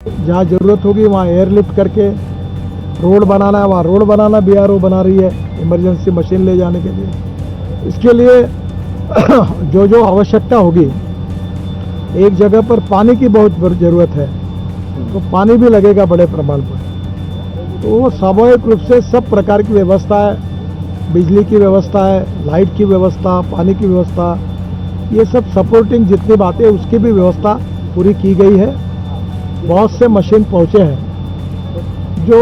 जहाँ ज़रूरत होगी वहाँ एयरलिफ्ट करके रोड बनाना है, वहाँ रोड बनाना बीआरओ बना रही है इमरजेंसी मशीन ले जाने के लिए। इसके लिए जो जो आवश्यकता होगी, एक जगह पर पानी की बहुत ज़रूरत है तो पानी भी लगेगा बड़े प्रमाण पर। तो स्वाभाविक रूप से सब प्रकार की व्यवस्था है, बिजली की व्यवस्था है, लाइट की व्यवस्था, पानी की व्यवस्था, ये सब सपोर्टिंग जितनी बातें उसकी भी व्यवस्था पूरी की गई है। बहुत से मशीन पहुँचे हैं। जो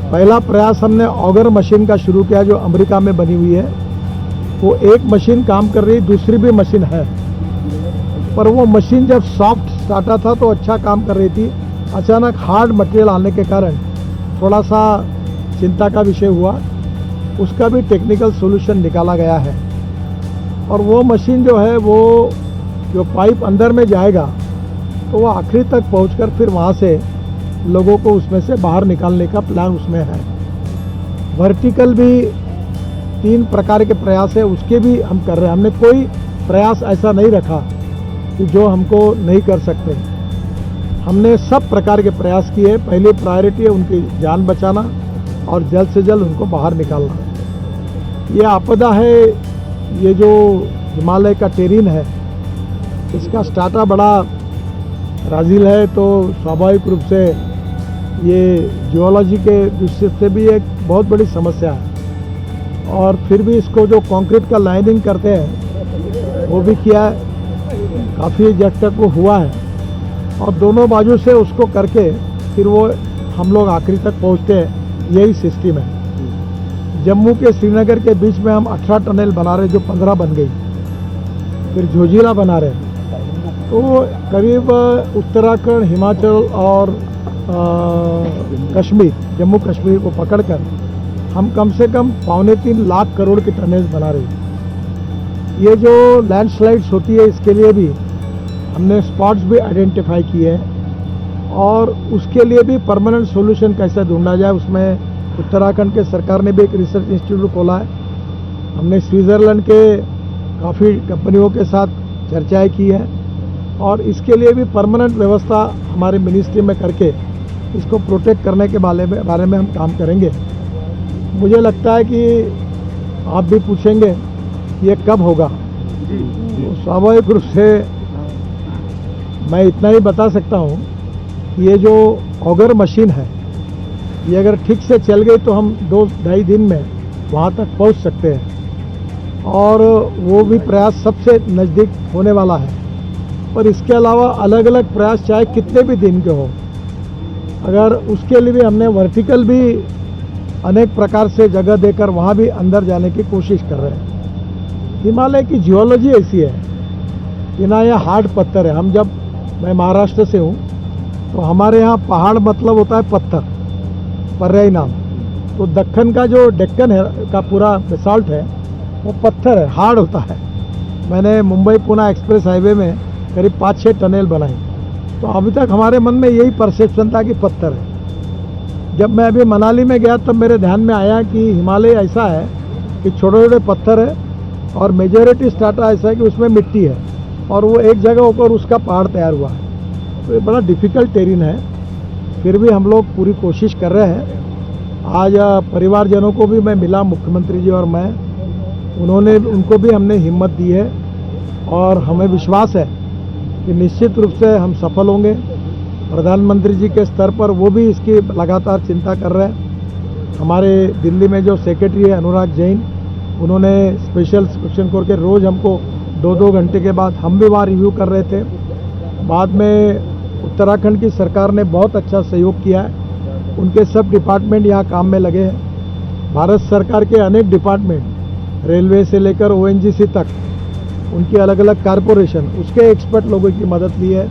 पहला प्रयास हमने ऑगर मशीन का शुरू किया जो अमेरिका में बनी हुई है, वो एक मशीन काम कर रही, दूसरी भी मशीन है, पर वो मशीन जब सॉफ्ट स्टार्टा था तो अच्छा काम कर रही थी। अचानक हार्ड मटेरियल आने के कारण थोड़ा सा चिंता का विषय हुआ। उसका भी टेक्निकल सॉल्यूशन निकाला गया है और वो मशीन जो है वो जो पाइप अंदर में जाएगा तो वो आखिरी तक पहुंचकर फिर वहाँ से लोगों को उसमें से बाहर निकालने का प्लान उसमें है। वर्टिकल भी 3 प्रकार के प्रयास है, उसके भी हम कर रहे हैं। हमने कोई प्रयास ऐसा नहीं रखा कि जो हमको नहीं कर सकते। हमने सब प्रकार के प्रयास किए। पहली प्रायोरिटी है उनकी जान बचाना और जल्द से जल्द उनको बाहर निकालना। ये आपदा है, ये जो हिमालय का टेरिन है, इसका स्टार्टा बड़ा राजिल है, तो स्वाभाविक रूप से ये जियोलॉजी के दृष्टि से भी एक बहुत बड़ी समस्या है। और फिर भी इसको जो कंक्रीट का लाइनिंग करते हैं वो भी किया है, काफ़ी जग तक वो हुआ है और दोनों बाजू से उसको करके फिर वो हम लोग आखिरी तक पहुंचते हैं। यही सिस्टम है। जम्मू के श्रीनगर के बीच में हम 18 टनल बना रहे जो 15 बन गई, फिर झोजिला बना रहे हैं। तो करीब उत्तराखंड, हिमाचल और कश्मीर, जम्मू कश्मीर को पकड़कर हम कम से कम 2.25 लाख करोड़ की टनेज बना रहे हैं। ये जो लैंडस्लाइड्स होती है इसके लिए भी हमने स्पॉट्स भी आइडेंटिफाई किए हैं और उसके लिए भी परमानेंट सॉल्यूशन कैसे ढूंढा जाए, उसमें उत्तराखंड के सरकार ने भी एक रिसर्च इंस्टीट्यूट खोला है। हमने स्विट्ज़रलैंड के काफ़ी कंपनियों के साथ चर्चाएं की है और इसके लिए भी परमानेंट व्यवस्था हमारे मिनिस्ट्री में करके इसको प्रोटेक्ट करने के बारे में हम काम करेंगे। मुझे लगता है कि आप भी पूछेंगे ये कब होगा, तो स्वाभाविक रूप से मैं इतना ही बता सकता हूँ कि ये जो ऑगर मशीन है ये अगर ठीक से चल गई तो हम 2-2.5 दिन में वहाँ तक पहुँच सकते हैं और वो भी प्रयास सबसे नज़दीक होने वाला है। पर इसके अलावा अलग अलग प्रयास चाहे कितने भी दिन के हो, अगर उसके लिए भी हमने वर्टिकल भी अनेक प्रकार से जगह देकर वहाँ भी अंदर जाने की कोशिश कर रहे हैं। हिमालय की जियोलॉजी ऐसी है कि ना ये हार्ड पत्थर है। मैं महाराष्ट्र से हूँ तो हमारे यहाँ पहाड़ मतलब होता है पत्थर, पर्यायी नाम। तो दक्कन का जो डेक्कन है का पूरा बेसाल्ट है वो पत्थर है, हार्ड होता है। मैंने मुंबई पुणे एक्सप्रेस हाईवे में करीब 5-6 टनल बनाई, तो अभी तक हमारे मन में यही परसेप्शन था कि पत्थर है। जब मैं अभी मनाली में गया तब मेरे ध्यान में आया कि हिमालय ऐसा है कि छोटे छोटे पत्थर है और मेजॉरिटी स्टार्टा ऐसा है कि उसमें मिट्टी है और वो एक जगह ऊपर उसका पहाड़ तैयार हुआ है। तो ये बड़ा डिफ़िकल्ट टेरिन है, फिर भी हम लोग पूरी कोशिश कर रहे हैं। आज परिवारजनों को भी मैं मिला, मुख्यमंत्री जी और मैं, उनको भी हमने हिम्मत दी है और हमें विश्वास है कि निश्चित रूप से हम सफल होंगे। प्रधानमंत्री जी के स्तर पर वो भी इसकी लगातार चिंता कर रहे हैं। हमारे दिल्ली में जो सेक्रेटरी है अनुराग जैन, उन्होंने स्पेशल इंस्पेक्शन करके रोज़ हमको 2-2 घंटे के बाद हम भी वहाँ रिव्यू कर रहे थे। बाद में उत्तराखंड की सरकार ने बहुत अच्छा सहयोग किया है, उनके सब डिपार्टमेंट यहाँ काम में लगे हैं। भारत सरकार के अनेक डिपार्टमेंट, रेलवे से लेकर ONGC तक, उनकी अलग अलग कारपोरेशन, उसके एक्सपर्ट लोगों की मदद ली है।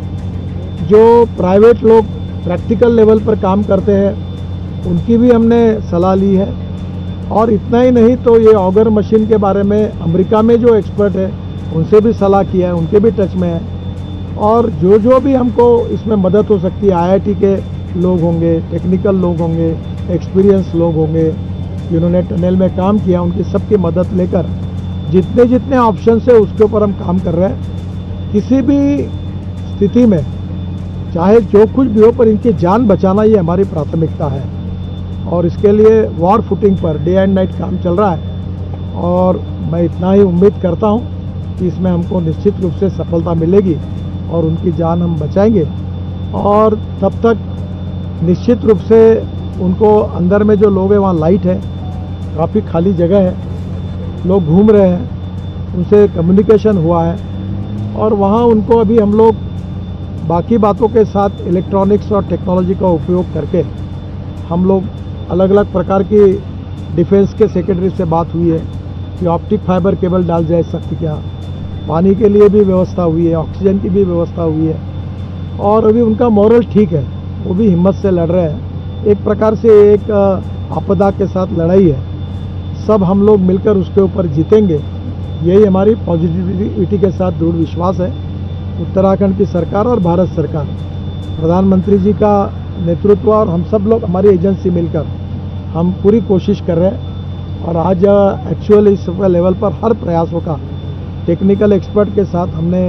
जो प्राइवेट लोग प्रैक्टिकल लेवल पर काम करते हैं उनकी भी हमने सलाह ली है। और इतना ही नहीं तो ये ऑगर मशीन के बारे में अमेरिका में जो एक्सपर्ट है उनसे भी सलाह किया है, उनके भी टच में है। और जो भी हमको इसमें मदद हो सकती है, IIT के लोग होंगे, टेक्निकल लोग होंगे, एक्सपीरियंस लोग होंगे जिन्होंने टनल में काम किया, उनकी सबकी मदद लेकर जितने ऑप्शन है उसके ऊपर हम काम कर रहे हैं। किसी भी स्थिति में चाहे जो कुछ भी हो, पर इनकी जान बचाना ये हमारी प्राथमिकता है। और इसके लिए war footing per day and night काम चल रहा है और मैं इतना ही उम्मीद करता हूँ कि इसमें हमको निश्चित रूप से सफलता मिलेगी और उनकी जान हम बचाएंगे। और तब तक निश्चित रूप से उनको अंदर में जो लोग हैं वहाँ लाइट है, काफ़ी खाली जगह है, लोग घूम रहे हैं, उनसे कम्युनिकेशन हुआ है और वहाँ उनको अभी हम लोग बाकी बातों के साथ इलेक्ट्रॉनिक्स और टेक्नोलॉजी का उपयोग करके हम लोग अलग अलग प्रकार की डिफेंस के सेक्रेटरी से बात हुई है कि ऑप्टिक फाइबर केबल डाल जाए सकती क्या, पानी के लिए भी व्यवस्था हुई है, ऑक्सीजन की भी व्यवस्था हुई है और अभी उनका मॉरल ठीक है, वो भी हिम्मत से लड़ रहे हैं। एक प्रकार से एक आपदा के साथ लड़ाई है, सब हम लोग मिलकर उसके ऊपर जीतेंगे, यही हमारी पॉजिटिविटी के साथ दृढ़ विश्वास है। उत्तराखंड की सरकार और भारत सरकार, प्रधानमंत्री जी का नेतृत्व और हम सब लोग हमारी एजेंसी मिलकर हम पूरी कोशिश कर रहे हैं और आज एक्चुअली इस लेवल पर हर प्रयासों का टेक्निकल एक्सपर्ट के साथ हमने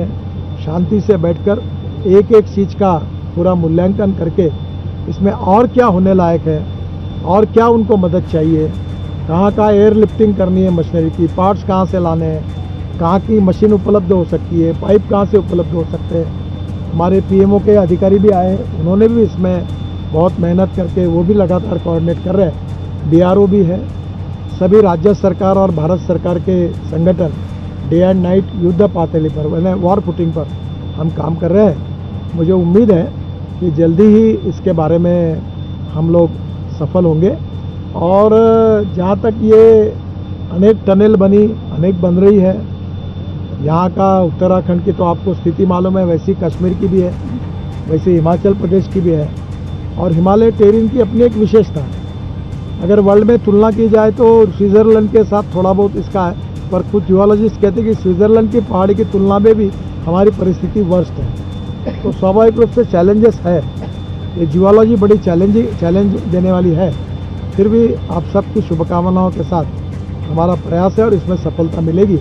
शांति से बैठकर एक एक चीज़ का पूरा मूल्यांकन करके इसमें और क्या होने लायक है और क्या उनको मदद चाहिए, कहाँ कहाँ एयर लिफ्टिंग करनी है, मशीनरी की पार्ट्स कहाँ से लाने हैं, कहाँ की मशीन उपलब्ध हो सकती है, पाइप कहाँ से उपलब्ध हो सकते हैं। हमारे पीएमओ के अधिकारी भी आए, उन्होंने भी इसमें बहुत मेहनत करके वो भी लगातार कोऑर्डिनेट कर रहे हैं। बीआरओ भी है, सभी राज्य सरकार और भारत सरकार के संगठन डे एंड नाइट युद्ध पातली पर यानी वॉर फुटिंग पर हम काम कर रहे हैं। मुझे उम्मीद है कि जल्दी ही इसके बारे में हम लोग सफल होंगे और जहाँ तक ये अनेक टनल बनी, अनेक बन रही है, यहाँ का उत्तराखंड की तो आपको स्थिति मालूम है, वैसी कश्मीर की भी है, वैसे हिमाचल प्रदेश की भी है और हिमालय टेरेन की अपनी एक विशेषता है। अगर वर्ल्ड में तुलना की जाए तो स्विट्ज़रलैंड के साथ थोड़ा बहुत इसका है, पर कुछ जियोलॉजिस्ट कहते हैं कि स्विट्ज़रलैंड की पहाड़ी की तुलना में भी हमारी परिस्थिति वर्स्ट है। तो स्वाभाविक रूप से चैलेंजेस है, ये जियोलॉजी बड़ी चैलेंज देने वाली है, फिर भी आप सबकी शुभकामनाओं के साथ हमारा प्रयास है और इसमें सफलता मिलेगी।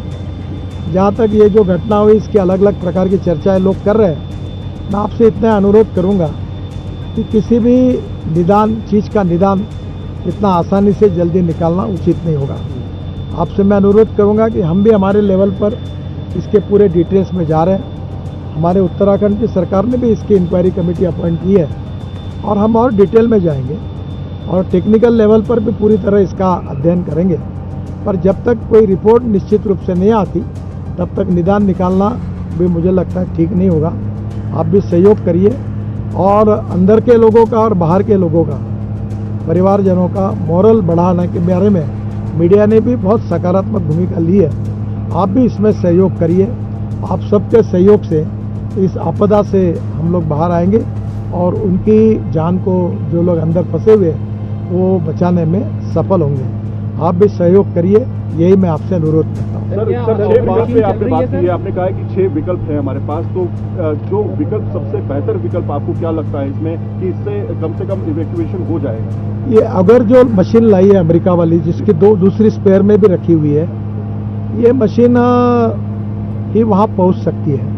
जहाँ तक ये जो घटना हुई इसकी अलग अलग प्रकार की चर्चाएं लोग कर रहे हैं, मैं आपसे इतना अनुरोध करूँगा कि किसी भी चीज़ का निदान इतना आसानी से जल्दी निकालना उचित नहीं होगा। आपसे मैं अनुरोध करूंगा कि हम भी हमारे लेवल पर इसके पूरे डिटेल्स में जा रहे हैं। हमारे उत्तराखंड की सरकार ने भी इसकी इंक्वायरी कमेटी अपॉइंट की है और हम और डिटेल में जाएंगे और टेक्निकल लेवल पर भी पूरी तरह इसका अध्ययन करेंगे। पर जब तक कोई रिपोर्ट निश्चित रूप से नहीं आती तब तक निदान निकालना भी मुझे लगता है ठीक नहीं होगा। आप भी सहयोग करिए और अंदर के लोगों का और बाहर के लोगों का, परिवारजनों का मोरल बढ़ाने के बारे में मीडिया ने भी बहुत सकारात्मक भूमिका ली है। आप भी इसमें सहयोग करिए। आप सबके सहयोग से इस आपदा से हम लोग बाहर आएंगे और उनकी जान को जो लोग अंदर फंसे हुए वो बचाने में सफल होंगे। आप भी सहयोग करिए, यही मैं आपसे अनुरोध करता हूँ। सर 6 विकल्प पे आपने बात की है, आपने कहा है कि 6 विकल्प हैं हमारे पास, तो जो विकल्प सबसे बेहतर विकल्प आपको क्या लगता है इसमें कि इससे कम से कम इवैक्यूएशन हो जाएगा? ये अगर जो मशीन लाई है अमेरिका वाली, जिसकी दूसरी स्पेयर में भी रखी हुई है, ये मशीन ही वहाँ पहुँच सकती है।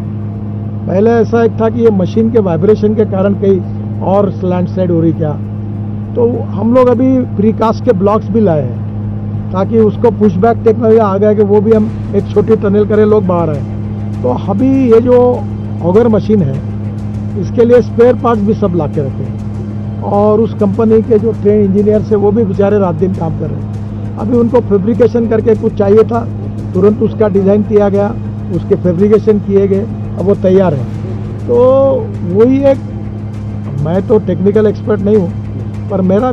पहले ऐसा एक था कि ये मशीन के वाइब्रेशन के कारण कहीं और लैंडस्लाइड हो रही क्या, तो हम लोग अभी प्रीकास्ट के ब्लॉक्स भी लाए हैं ताकि उसको पुशबैक टेक्नोलॉजी आ गया कि वो भी हम एक छोटी टनल करें, लोग बाहर आए। तो अभी ये जो ऑगर मशीन है इसके लिए स्पेयर पार्ट्स भी सब ला के रखे हैं और उस कंपनी के जो ट्रेन इंजीनियर्स है वो भी बेचारे रात दिन काम कर रहे हैं। अभी उनको फैब्रिकेशन करके कुछ चाहिए था, तुरंत उसका डिज़ाइन किया गया, उसके फैब्रिकेशन किए गए, अब वो तैयार है। तो वही एक, मैं तो टेक्निकल एक्सपर्ट नहीं हूँ पर मेरा